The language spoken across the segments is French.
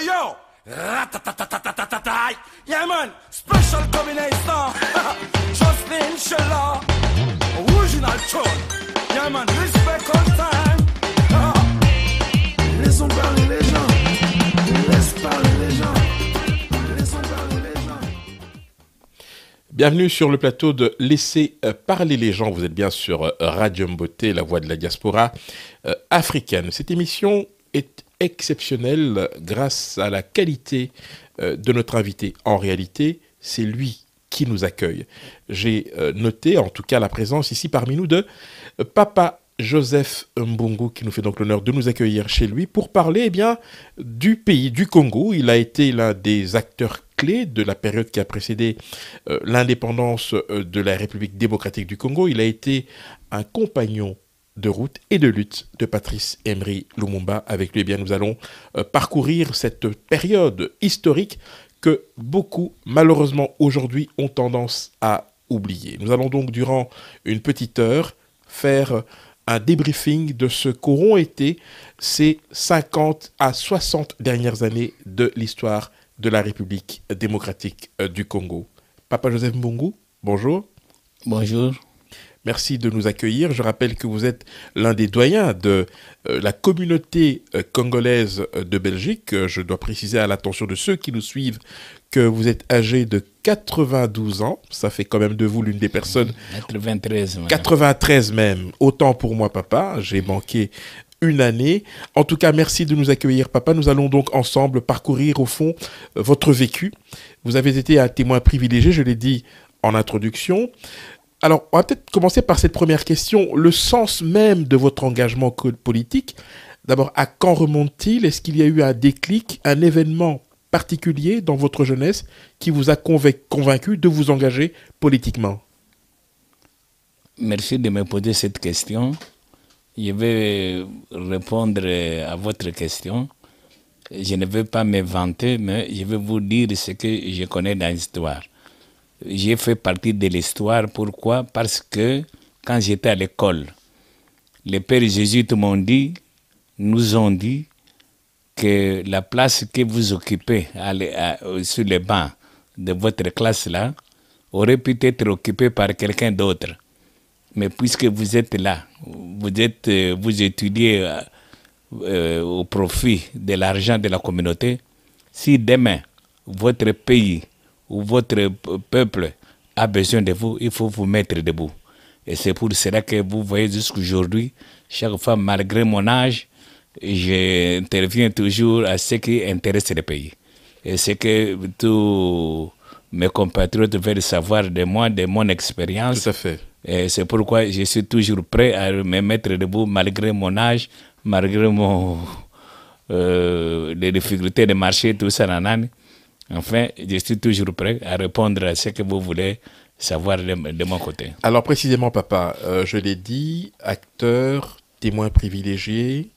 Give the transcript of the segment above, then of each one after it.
Yo! Ratatatatatatai! Yeah, man! Special combination! Jocelyn Sheila! Original tune! Yeah, man! Respect on time! Laissons parler les gens! Laisse parler les gens! Laissons parler les gens! Bienvenue sur le plateau de Laissez parler les gens. Vous êtes bien sur Radio Mboté, la voix de la diaspora africaine. Cette émission est exceptionnelle grâce à la qualité de notre invité. En réalité, c'est lui qui nous accueille. J'ai noté en tout cas la présence ici parmi nous de Papa Joseph Mbungu, qui nous fait donc l'honneur de nous accueillir chez lui pour parler du pays, du Congo. Il a été l'un des acteurs clés de la période qui a précédé l'indépendance de la République démocratique du Congo. Il a été un compagnon de route et de lutte de Patrice Emery Lumumba. Avec lui, nous allons parcourir cette période historique que beaucoup, malheureusement, aujourd'hui, ont tendance à oublier. Nous allons donc, durant une petite heure, faire un débriefing de ce qu'auront été ces 50 à 60 dernières années de l'histoire de la République démocratique du Congo. Papa Joseph Mbungu, bonjour. Bonjour. Merci de nous accueillir. Je rappelle que vous êtes l'un des doyens de la communauté congolaise de Belgique. Je dois préciser à l'attention de ceux qui nous suivent que vous êtes âgé de 92 ans. Ça fait quand même de vous l'une des personnes... 93 même. 93 même. Autant pour moi, papa. J'ai manqué une année. En tout cas, merci de nous accueillir, papa. Nous allons donc ensemble parcourir, au fond, votre vécu. Vous avez été un témoin privilégié, je l'ai dit en introduction. Alors, on va peut-être commencer par cette première question. Le sens même de votre engagement politique, d'abord, à quand remonte-t-il? Est-ce qu'il y a eu un déclic, un événement particulier dans votre jeunesse qui vous a convaincu de vous engager politiquement? Merci de me poser cette question. Je vais répondre à votre question. Je ne vais pas me vanter, mais je vais vous dire ce que je connais dans l'histoire. J'ai fait partie de l'histoire. Pourquoi? Parce que quand j'étais à l'école, les pères jésuites nous ont dit que la place que vous occupez sur les bancs de votre classe là aurait pu être occupée par quelqu'un d'autre. Mais puisque vous êtes là, vous étudiez au profit de l'argent de la communauté, si demain votre pays ou votre peuple a besoin de vous, il faut vous mettre debout. Et c'est pour cela que vous voyez jusqu'aujourd'hui, chaque fois, malgré mon âge, j'interviens toujours à ce qui intéresse le pays. Et c'est que tous mes compatriotes veulent savoir de moi, de mon expérience. Tout à fait. Et c'est pourquoi je suis toujours prêt à me mettre debout malgré mon âge, malgré les difficultés de marché, tout ça, nanani. Enfin, je suis toujours prêt à répondre à ce que vous voulez savoir de mon côté. Alors précisément, papa, je l'ai dit, acteur, témoin privilégié.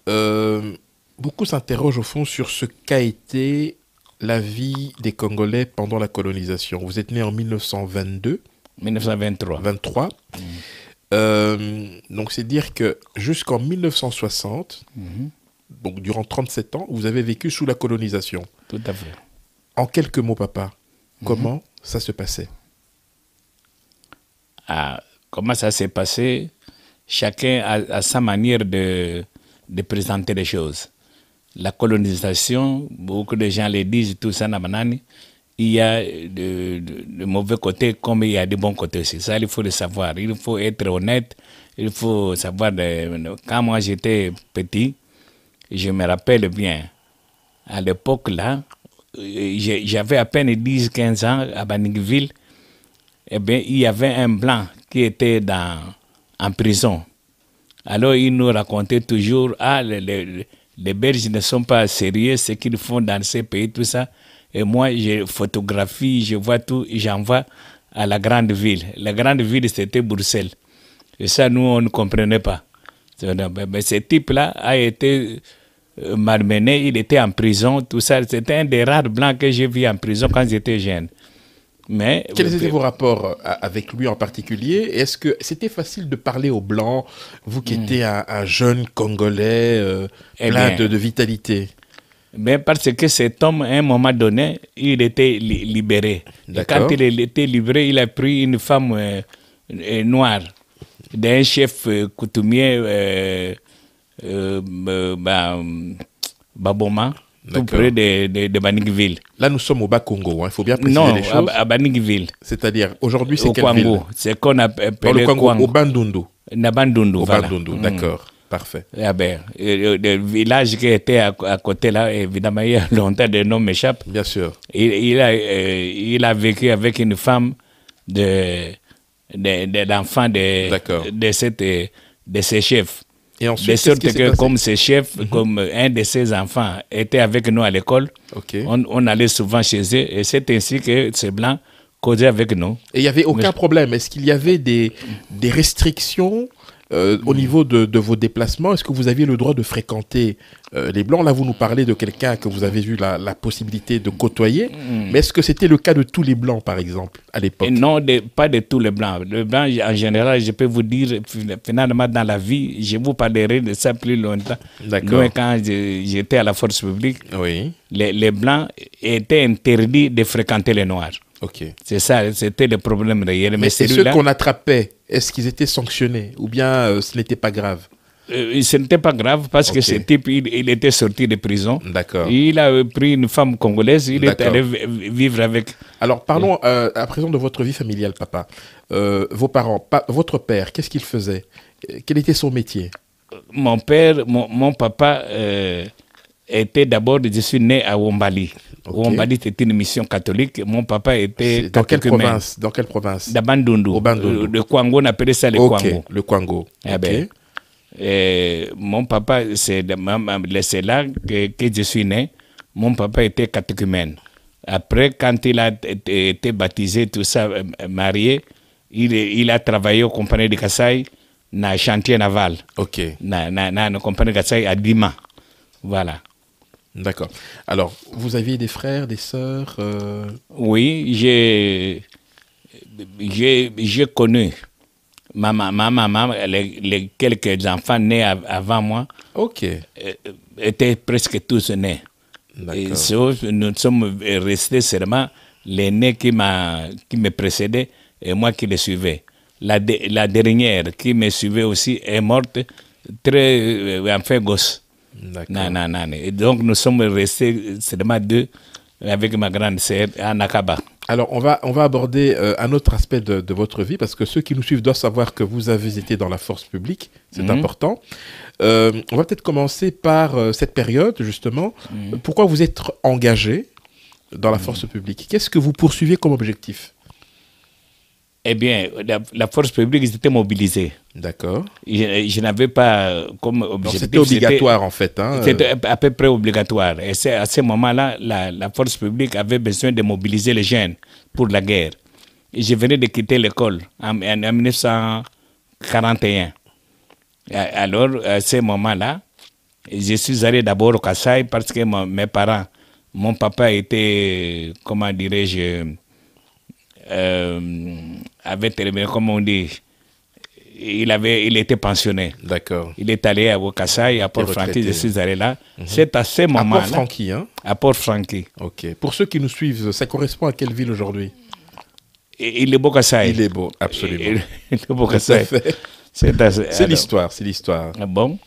Beaucoup s'interrogent au fond sur ce qu'a été la vie des Congolais pendant la colonisation. Vous êtes né en 1922. 1923. 23. Donc c'est dire que jusqu'en 1960... Donc, durant 37 ans, vous avez vécu sous la colonisation. Tout à fait. En quelques mots, papa, comment ça se passait? Comment ça s'est passé? Chacun a sa manière de présenter les choses. La colonisation, beaucoup de gens le disent, tout ça, il y a de mauvais côtés comme il y a de bons côtés aussi. Ça, il faut le savoir. Il faut être honnête. Il faut savoir. Quand moi, j'étais petit, je me rappelle bien, à l'époque là, j'avais à peine 10-15 ans à Banigville, eh bien, il y avait un blanc qui était en prison. Alors il nous racontait toujours, les Belges ne sont pas sérieux, ce qu'ils font dans ces pays, tout ça. Et moi, je photographie, je vois tout, j'envoie à la grande ville. La grande ville, c'était Bruxelles. Et ça, nous, on ne comprenait pas. Mais ce type-là a été malmené, il était en prison, tout ça. C'était un des rares blancs que j'ai vu en prison quand j'étais jeune. Mais, quels étaient vos rapports avec lui en particulier? Est-ce que c'était facile de parler aux Blancs, vous qui étiez un jeune Congolais plein de vitalité? Mais parce que cet homme, à un moment donné, il était libéré. Et D'accord. quand il était libéré, il a pris une femme noire d'un chef coutumier Baboma, tout D'accord. près de Banigville. Là, nous sommes au Bas-Congo, il faut bien préciser Non, les choses. à Banigville. C'est-à-dire, aujourd'hui, c'est Au quelle ville? Kwango. C'est qu'on Dans appelle le Congo, Kwango. au Bandundu. Nabandundu, Au voilà. Bandundu, d'accord. Parfait. Ah ben, le village qui était à côté là, évidemment, il y a longtemps, le nom m'échappe. Bien sûr. Il a vécu avec une femme d'enfant D'accord. de ses chefs. Et De ensuite, qu'est-ce sorte qui s'est que passé? comme ses chefs, comme un de ses enfants était avec nous à l'école, Ok. on allait souvent chez eux et c'est ainsi que ces blancs causaient avec nous. Et il n'y avait aucun problème. Est-ce qu'il y avait des restrictions au niveau de vos déplacements? Est-ce que vous aviez le droit de fréquenter les Blancs? Là, vous nous parlez de quelqu'un que vous avez eu la possibilité de côtoyer. Mais est-ce que c'était le cas de tous les Blancs, par exemple, à l'époque? Et non, pas de tous les blancs. Les blancs, en général, je peux vous dire, finalement, dans la vie, je vous parlerai de ça plus longtemps. D'accord. Nous, quand j'étais à la force publique, Oui. les blancs étaient interdits de fréquenter les noirs. Ok. C'est ça, c'était le problème réel. Mais c'est ceux celui-là, qu'on attrapait, est-ce qu'ils étaient sanctionnés? Ou bien ce n'était pas grave? ce n'était pas grave parce que Ok. ce type, il était sorti de prison. D'accord. Il a pris une femme congolaise, il est D'accord. allé vivre avec. Alors, parlons à présent de votre vie familiale, papa. Vos parents, votre père, qu'est-ce qu'il faisait? Quel était son métier? Mon père, mon papa était d'abord, je suis né à Wombali. Ok. Wombali, c'était une mission catholique. Mon papa était C'est dans quelle catéchumène. province? Dans quelle province? De Bandundu. Au Bandundu. Le Kwango, on appelait ça le Ok, Kwango. le Kwango. Eh Ok. ben, mon papa, c'est là que je suis né. Mon papa était catéchumène. Après, quand il a été baptisé, tout ça, marié, il a travaillé aux compagnies de Kassai, dans le chantier naval. Ok, Dans la compagnie de Kassai à Dima. Voilà. d'accord. Alors, vous aviez des frères, des sœurs Oui, j'ai connu ma maman, les quelques enfants nés avant moi Ok, étaient presque tous nés. Et d'accord. sauf, nous sommes restés seulement l'aîné qui me précédait et moi qui le suivais. La dernière qui me suivait aussi est morte très enfin gosse. D'accord. Non. Et donc nous sommes restés seulement deux avec ma grande sœur à Nakaba. Alors, on va aborder un autre aspect de votre vie, parce que ceux qui nous suivent doivent savoir que vous avez été dans la force publique, c'est important. On va peut-être commencer par cette période, justement. Pourquoi vous êtes engagé dans la force publique? Qu'est-ce que vous poursuivez comme objectif? Eh bien, la force publique était mobilisée. D'accord. Je n'avais pas comme Donc, objectif. c'était obligatoire, en fait. Hein, C'était à peu près obligatoire. Et à ce moment-là, la force publique avait besoin de mobiliser les jeunes pour la guerre. Et je venais de quitter l'école en 1941. Alors, à ce moment-là, je suis allé d'abord au Kassai parce que mes parents, mon papa était, comment dirais-je, avait terminé, comme on dit, il était pensionné. D'accord. Il est allé à Kassai, à Port-Franqui, je suis allé là. C'est à ce À moment-là. Port-Franqui, hein? À Port-Franqui. Ok. Pour ceux qui nous suivent, ça correspond à quelle ville aujourd'hui? Il est beau Kassai. Il est beau, absolument. Il est beau Tout à Kassai. fait. C'est C'est l'histoire, c'est l'histoire. Bon.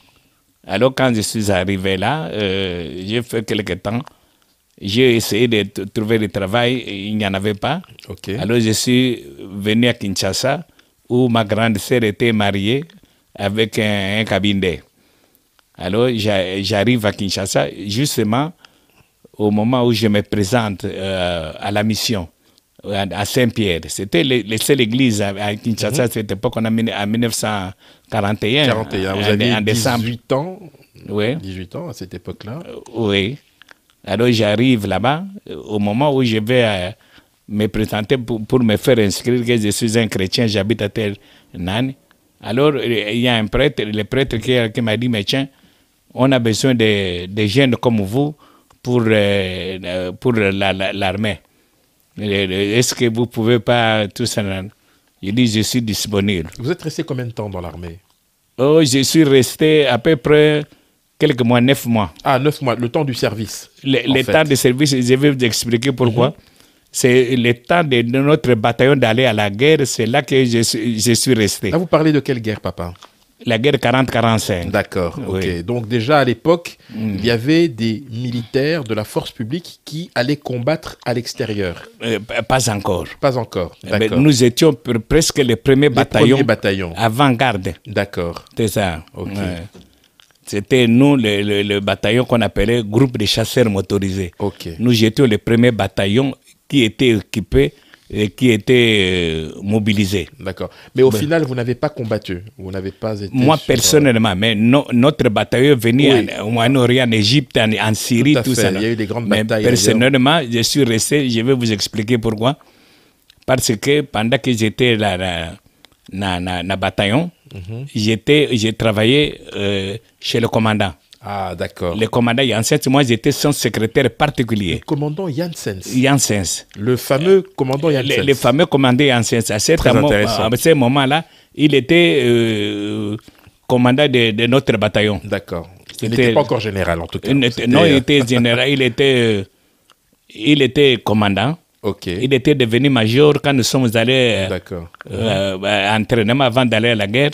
Alors, quand je suis arrivé là, j'ai fait quelques temps. J'ai essayé de trouver du travail, et il n'y en avait pas. Ok. Alors, je suis venu à Kinshasa, où ma grande sœur était mariée avec un cabinet. Alors, j'arrive à Kinshasa, justement, au moment où je me présente à la mission, à Saint-Pierre. C'était la seule église à Kinshasa à cette époque, en 1941. 41, vous aviez en décembre. 18 ans, Oui. 18 ans à cette époque-là. Oui. Alors j'arrive là-bas, au moment où je vais me présenter pour me faire inscrire que je suis un chrétien, j'habite à tel Nani. Alors il y a un prêtre, le prêtre qui m'a dit, mais tiens, on a besoin de jeunes comme vous pour l'armée. Est-ce que vous ne pouvez pas tout ça? Je dis, je suis disponible. Vous êtes resté combien de temps dans l'armée? Oh, je suis resté à peu près quelques mois, 9 mois. Ah, 9 mois, le temps du service. Le temps de service, je vais vous expliquer pourquoi. C'est le temps de notre bataillon d'aller à la guerre, c'est là que je suis resté. Là, vous parlez de quelle guerre, papa? La guerre 40-45. D'accord, ok. Oui. Donc déjà à l'époque, il y avait des militaires de la force publique qui allaient combattre à l'extérieur. Pas encore. Pas encore, Mais d'accord. nous étions presque les premiers premiers bataillons bataillons. avant-garde. D'accord, C'est ça. ok. Ouais. C'était nous, le bataillon qu'on appelait groupe de chasseurs motorisés. Ok. Nous étions les premiers bataillons qui étaient équipés et qui étaient mobilisés. D'accord. Mais au final, vous n'avez pas combattu. Vous n'avez pas été. Moi, sur, personnellement, mais notre bataillon venait Oui. au Moyen-Orient, en Égypte, en Syrie, Tout à tout fait. ça. Il y a eu des grandes Mais batailles personnellement, je suis resté, je vais vous expliquer pourquoi. Parce que pendant que j'étais là, dans le bataillon, j'ai travaillé chez le commandant. Ah, d'accord. Le commandant Janssens, moi j'étais son secrétaire particulier. Commandant Janssens. Janssens. Le fameux commandant Janssens. Le fameux commandant Janssens. À ce moment-là, il était commandant de notre bataillon. D'accord. Il n'était pas encore général, en tout cas. Non, il était général. Il était commandant. Ok. Il était devenu major quand nous sommes allés D'accord. à entraînement avant d'aller à la guerre.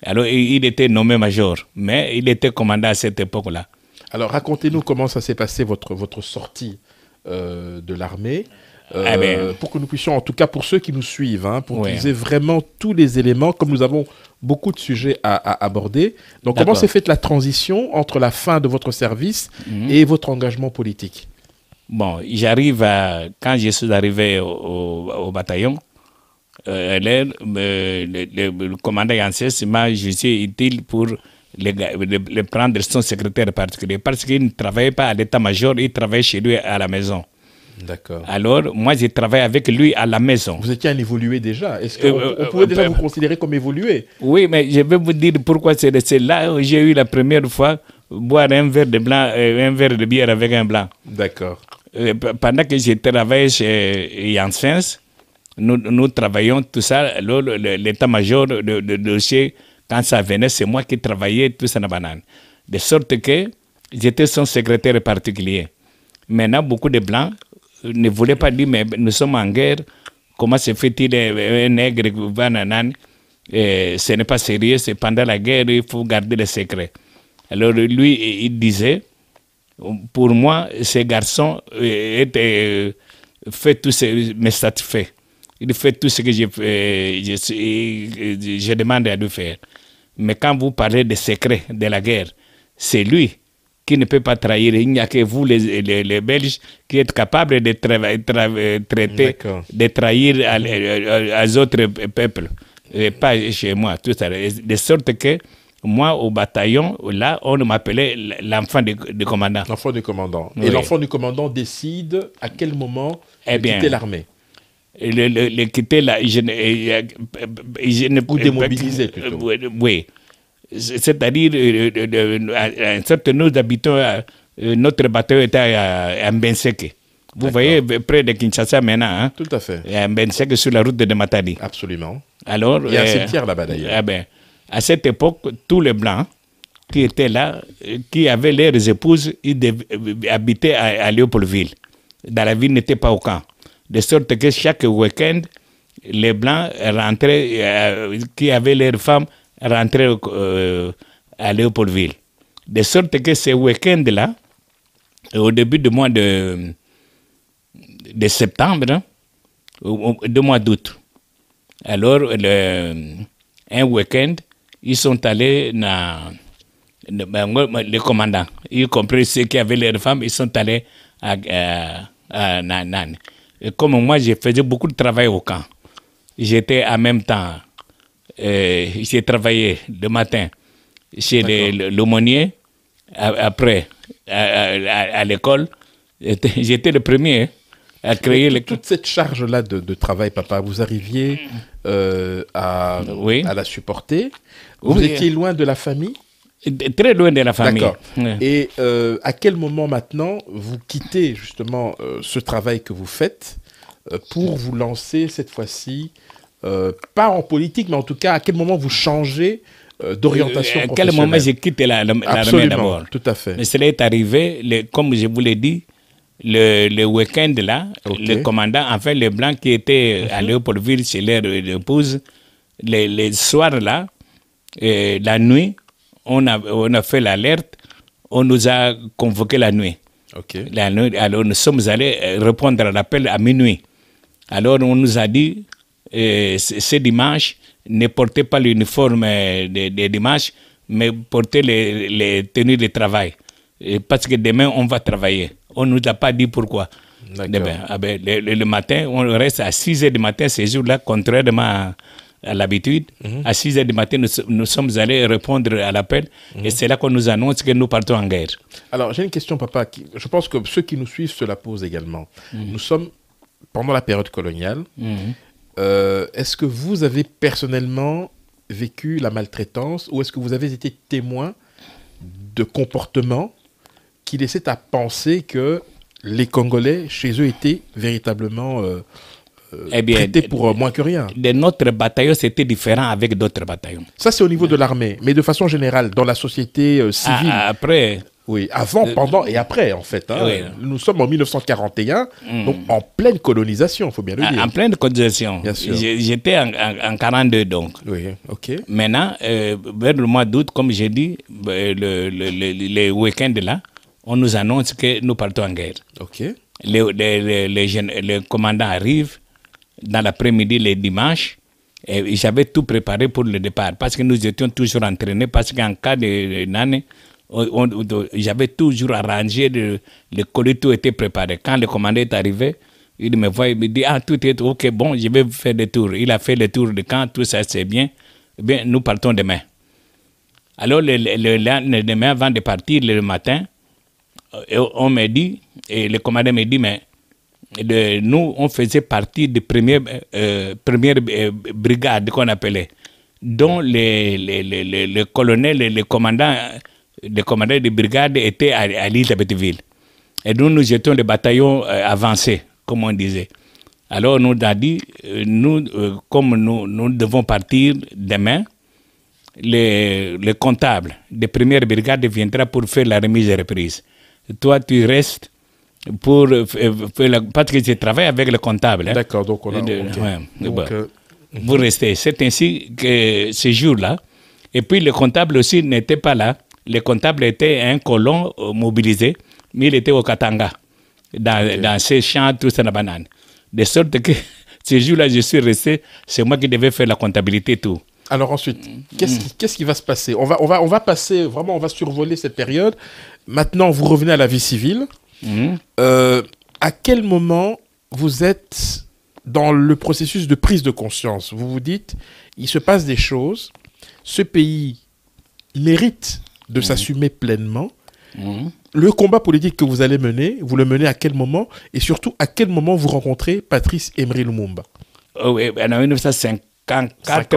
Alors, il était nommé major, mais il était commandant à cette époque-là. Alors, racontez-nous comment ça s'est passé, votre sortie de l'armée, pour que nous puissions, en tout cas pour ceux qui nous suivent, pour qu'ils aient vraiment tous les éléments, comme nous avons beaucoup de sujets à aborder. Donc, comment s'est faite la transition entre la fin de votre service et votre engagement politique? Bon, quand je suis arrivé au bataillon, le commandant Janssens m'a jugé utile pour le prendre son secrétaire particulier parce qu'il ne travaillait pas à l'état-major, il travaillait chez lui à la maison. D'accord. Alors, moi, j'ai travaillé avec lui à la maison. Vous étiez un évolué déjà. Est-ce qu'on pouvait déjà vous considérer comme évolué? Oui, mais je vais vous dire pourquoi c'est là où j'ai eu la première fois boire un verre de blanc, un verre de bière avec un blanc. D'accord. Pendant que j'ai travaillé chez Janssens, nous travaillions tout ça, l'état-major de dossier, quand ça venait, c'est moi qui travaillais tout ça dans la banane. De sorte que j'étais son secrétaire particulier. Maintenant, beaucoup de Blancs ne voulaient pas dire, mais nous sommes en guerre, comment se fait-il un nègre qui va nanan? Ce n'est pas sérieux, c'est pendant la guerre, il faut garder le secret. Alors lui, il disait, pour moi, ces garçons fait tout ce me satisfait. Il fait tout ce que je demande à lui faire. Mais quand vous parlez des secrets de la guerre, c'est lui qui ne peut pas trahir. Il n'y a que vous, les Belges, qui êtes capables de traiter, de trahir aux autres peuples. Et pas chez moi. Tout ça. De sorte que moi, au bataillon, là, on m'appelait l'enfant du commandant. L'enfant du commandant. Oui. Et l'enfant du commandant décide à quel moment quitter l'armée. Quitter la... Ou démobiliser plutôt. Oui. C'est-à-dire, en sorte, nous habitons, notre bateau était à Mbenseke. Vous voyez, près de Kinshasa maintenant. Hein? Tout à fait. À Mbenseke, sur la route de Matadi. Absolument. Alors, il y a un cimetière là-bas d'ailleurs. À cette époque, tous les Blancs qui étaient là, qui avaient leurs épouses, ils habitaient à Léopoldville. Dans la ville, n'étaient pas au camp. De sorte que chaque week-end, les Blancs rentraient, qui avaient leurs femmes, rentraient à Léopoldville. De sorte que ces week-ends-là, au début du mois de septembre, du mois d'août, alors un week-end, ils sont allés les commandants, y compris ceux qui avaient leurs femmes, ils sont allés à Nan. Et comme moi, je faisais beaucoup de travail au camp. J'étais en même temps, j'ai travaillé le matin chez l'aumônier, après à l'école. J'étais le premier à créer... Toute cette charge-là de travail, papa, vous arriviez à la supporter. Vous étiez loin de la famille? Très loin de la famille. D'accord. Et à quel moment maintenant vous quittez justement ce travail que vous faites pour vous lancer cette fois-ci, pas en politique, mais en tout cas, à quel moment vous changez d'orientation À quel moment j'ai quitté l'armée Absolument, d'abord. tout à fait. Mais cela est arrivé, comme je vous l'ai dit, le week-end là, Ok. le commandant, enfin les Blancs qui étaient à Léopoldville chez leur épouse, les soirs là, la nuit, on a fait l'alerte, on nous a convoqué la nuit. Ok. La nuit. Alors nous sommes allés répondre à l'appel à minuit. Alors on nous a dit, ce dimanche, ne portez pas l'uniforme de dimanche, mais portez les tenues de travail. Parce que demain, on va travailler. On ne nous a pas dit pourquoi. Demain, le matin, on reste à 6 h du matin, ces jours-là, contrairement à l'habitude. À 6 h du matin, nous sommes allés répondre à l'appel et c'est là qu'on nous annonce que nous partons en guerre. Alors, j'ai une question, papa. Je pense que ceux qui nous suivent se la posent également. Nous sommes pendant la période coloniale. Est-ce que vous avez personnellement vécu la maltraitance ou est-ce que vous avez été témoin de comportements qui laissaient à penser que les Congolais, chez eux, étaient véritablement traités pour moins que rien? De notre bataillon, c'était différent avec d'autres bataillons. Ça, c'est au niveau de l'armée. Mais de façon générale, dans la société civile... Après... Oui, avant, pendant et après, en fait. Hein. Oui. Nous sommes en 1941, donc en pleine colonisation, il faut bien le dire. En pleine colonisation. Bien sûr. J'étais en 42, donc. Oui, ok. Maintenant, vers le mois d'août, comme j'ai dit, les week-ends là, on nous annonce que nous partons en guerre. Ok. Les commandants arrivent dans l'après-midi, les dimanches, et j'avais tout préparé pour le départ, parce que nous étions toujours entraînés, parce qu'en cas de nane, j'avais toujours arrangé, le colis, tout était préparé. Quand le commandant est arrivé, il me voit, il me dit, ah, tout est ok, bon, je vais faire le tour. Il a fait le tour de camp, tout ça c'est bien. Eh bien, nous partons demain. Alors, le lendemain, avant de partir le matin, on me dit, et le commandant me dit, mais nous, on faisait partie de première brigade qu'on appelait, dont le colonel et le commandant de brigade étaient à l'Élisabethville. Et nous étions le bataillon avancé, comme on disait. Alors, on nous a dit, comme nous devons partir demain, le comptable de première brigade viendra pour faire la remise et reprise. Toi, tu restes pour faire parce que je travaille avec le comptable. Hein. D'accord, donc on a... Vous restez. C'est ainsi que ce jour-là. Et puis, le comptable aussi n'était pas là. Le comptable était un colon mobilisé, mais il était au Katanga, dans ces champs, tout ça, la banane. De sorte que ce jour-là, je suis resté, c'est moi qui devais faire la comptabilité, tout. Alors ensuite, qu'est-ce qui va se passer? On va passer, vraiment, on va survoler cette période. Maintenant, vous revenez à la vie civile. À quel moment vous êtes dans le processus de prise de conscience? Vous vous dites, il se passe des choses, ce pays mérite de s'assumer pleinement. Le combat politique que vous allez mener, vous le menez à quel moment? Et surtout, à quel moment vous rencontrez Patrice Emery Lumumba? Oui, en 1954,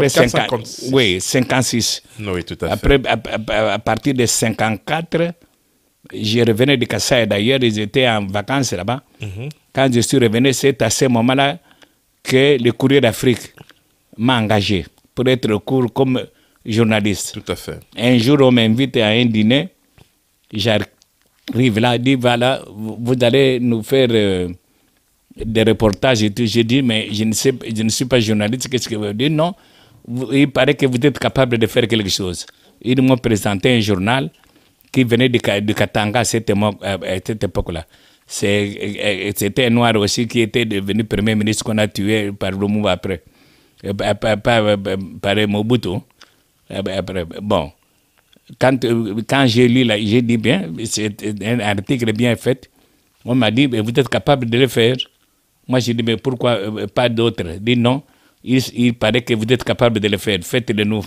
oui, 56. Oui, tout à fait. Après, à partir de 54, je revenais de Kassai. D'ailleurs, ils étaient en vacances là-bas. Quand je suis revenu, c'est à ce moment-là que le Courrier d'Afrique m'a engagé pour être au cours comme journaliste. Tout à fait. Un jour, on m'invite à un dîner. J'arrive là, dit voilà, vous allez nous faire des reportages et tout. J'ai dit, mais je ne suis pas journaliste. Qu'est-ce que vous dites? Non, il paraît que vous êtes capable de faire quelque chose. Ils m'ont présenté un journal qui venait de Katanga à cette époque-là. C'était un noir aussi qui était devenu premier ministre qu'on a tué par Lumumba après. Par Mobutu. Après, bon. Quand j'ai lu, j'ai dit bien, c'est un article bien fait. On m'a dit, vous êtes capable de le faire. Moi, j'ai dit, mais pourquoi pas d'autres? Il dit non, il paraît que vous êtes capable de le faire, faites-le nous.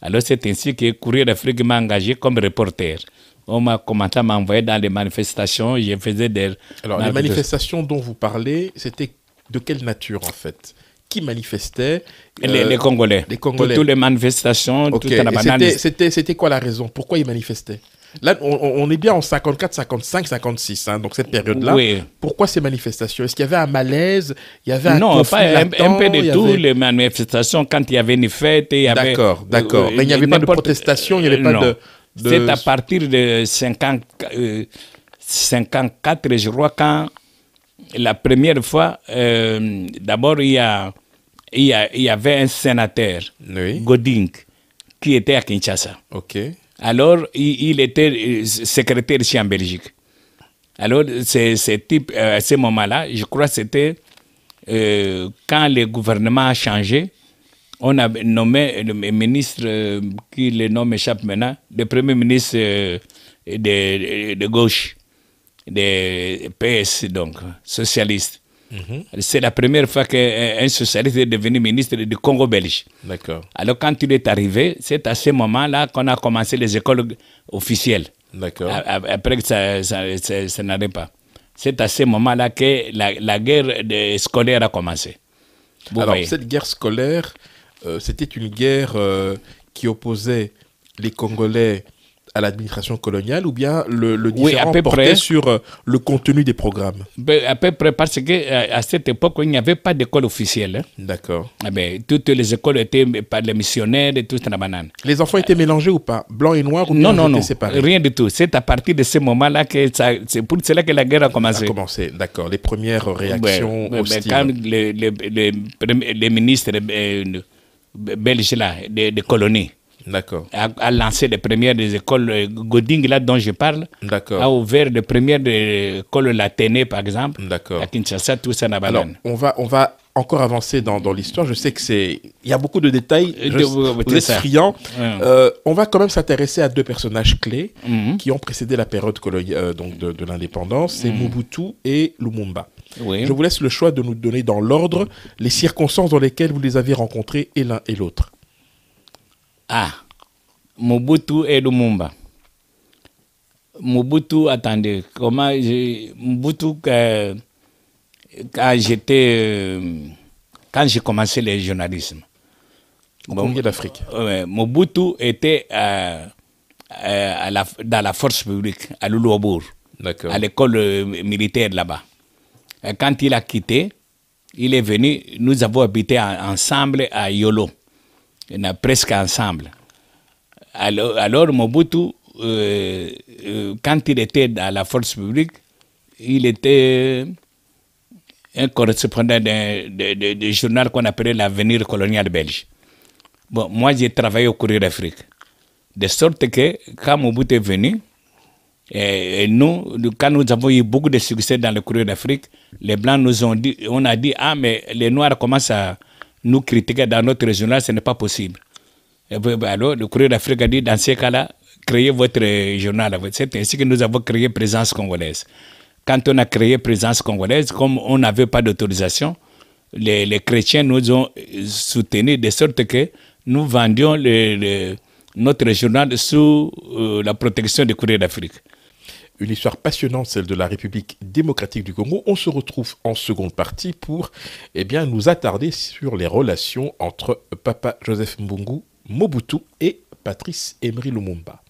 Alors, c'est ainsi que Courrier d'Afrique m'a engagé comme reporter. On m'a commencé à m'envoyer dans les manifestations. Je faisais des... Alors, les manifestations dont vous parlez, c'était de quelle nature, en fait? Qui manifestait? Les Congolais. Les Congolais. Toutes les manifestations, okay. toute la banane. C'était quoi la raison? Pourquoi ils manifestaient? Là, on est bien en 54, 55, 56, hein, donc cette période-là. Oui. Pourquoi ces manifestations? Est-ce qu'il y avait un malaise? Il y avait un Non, conflit pas latent, un peu il y de tout, avait- les manifestations, quand il y avait une fête, il y avait... D'accord, d'accord. Mais il n'y avait pas de n'importe- protestation, il n'y avait pas non. de... C'est à partir de 54, je crois, quand la première fois, d'abord, il y avait un sénateur, Oui, Goding, qui était à Kinshasa. ok. Alors, il était secrétaire ici en Belgique. Alors, ce type, à ce moment-là, je crois que c'était quand le gouvernement a changé, on a nommé le ministre, qui le nom m'échappe maintenant, le premier ministre de gauche, de PS, donc, socialiste. C'est la première fois qu'un socialiste est devenu ministre du Congo belge. D'accord, Alors, quand il est arrivé, c'est à ce moment-là qu'on a commencé les écoles officielles. d'accord. Après que ça n'allait pas. C'est à ce moment-là que la guerre scolaire a commencé. Vous Alors, voyez. cette guerre scolaire, c'était une guerre qui opposait les Congolais à l'administration coloniale ou bien le Oui, différend à peu portait près. sur le contenu des programmes? À peu près parce qu'à cette époque, il n'y avait pas d'école officielle. Hein. D'accord. Ah ben, toutes les écoles étaient par les missionnaires et tout la banane. Les enfants étaient mélangés ou pas? Blancs et noirs ou bien Non, ils non, étaient non, séparés? rien du tout. C'est à partir de ce moment-là que c'est pour cela que la guerre a Ça commencé. a commencé, d'accord. Les premières réactions hostiles. Quand les ministres belges là, des colonies, D'accord, a lancé les premières des écoles, Goding là dont je parle, a d'accord, ouvert les premières écoles latines par exemple, d'accord. à Kinshasa, tout ça, Alors, on va encore avancer dans l'histoire. Je sais que il y a beaucoup de détails. Vous êtes ça. friand. Ouais. On va quand même s'intéresser à deux personnages clés Mhm. qui ont précédé la période donc de l'indépendance. C'est Mobutu et Lumumba. Oui. Je vous laisse le choix de nous donner dans l'ordre les circonstances dans lesquelles vous les avez rencontrés et l'un et l'autre. Ah, Mobutu et Lumumba. Mobutu, attendez, Mobutu, quand j'ai commencé le journalisme, Au Congrès d'Afrique. Mobutu était dans la force publique à Luluabour, D'accord. à l'école militaire là-bas. Et quand il a quitté, il est venu, nous avons habité ensemble à Yolo, presque ensemble. Alors Mobutu, quand il était dans la force publique, il était un correspondant de journal qu'on appelait l'Avenir colonial belge. Bon, moi, j'ai travaillé au Courrier d'Afrique. De sorte que, quand Mobutu est venu, et nous, quand nous avons eu beaucoup de succès dans le Courrier d'Afrique, les Blancs nous ont dit, on a dit, ah, mais les Noirs commencent à nous critiquer dans notre journal, ce n'est pas possible. Et puis, alors, le Courrier d'Afrique a dit, dans ces cas-là, créez votre journal. C'est ainsi que nous avons créé Présence congolaise. Quand on a créé Présence congolaise, comme on n'avait pas d'autorisation, les chrétiens nous ont soutenus de sorte que nous vendions notre journal sous la protection du Courrier d'Afrique. Une histoire passionnante, celle de la République démocratique du Congo. On se retrouve en seconde partie pour nous attarder sur les relations entre Papa Joseph Mbungu, Mobutu et Patrice Emery Lumumba.